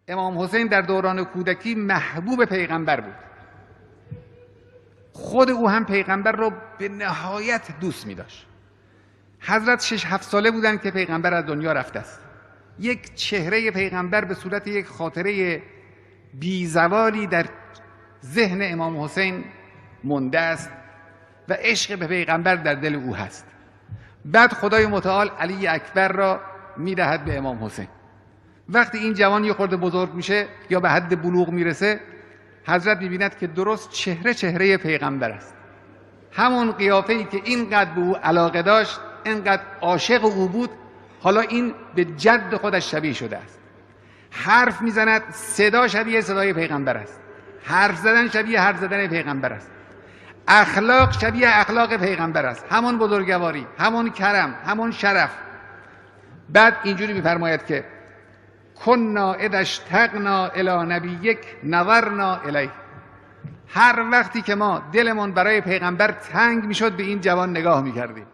امام حسین در دوران کودکی محبوب پیغمبر بود. خود او هم پیغمبر رو به نهایت دوست می داشت. حضرت 6-7 ساله بودن که پیغمبر از دنیا رفته است. یک چهره پیغمبر به صورت یک خاطره بیزوالی در ذهن امام حسین مونده است و عشق به پیغمبر در دل او هست. بعد خدای متعال علی اکبر را میدهد به امام حسین. وقتی این جوان یه خورده بزرگ میشه یا به حد بلوغ میرسه، حضرت میبیند که درست چهره پیغمبر است. همون قیافه‌ای که اینقدر به او علاقه داشت، اینقدر عاشق او بود، حالا این به جد خودش شبیه شده است. حرف میزند، صدا شبیه صدای پیغمبر است. حرف زدن شبیه حرف زدن پیغمبر است. اخلاق شبیه اخلاق پیغمبر است. همون بزرگواری، همون کرم، همون شرف. بعد اینجوری میفرماید که کنا اذا اشتقنا الی نبیک نظرنا الیه. هر وقتی که ما دلمون برای پیغمبر تنگ میشد به این جوان نگاه میکردیم.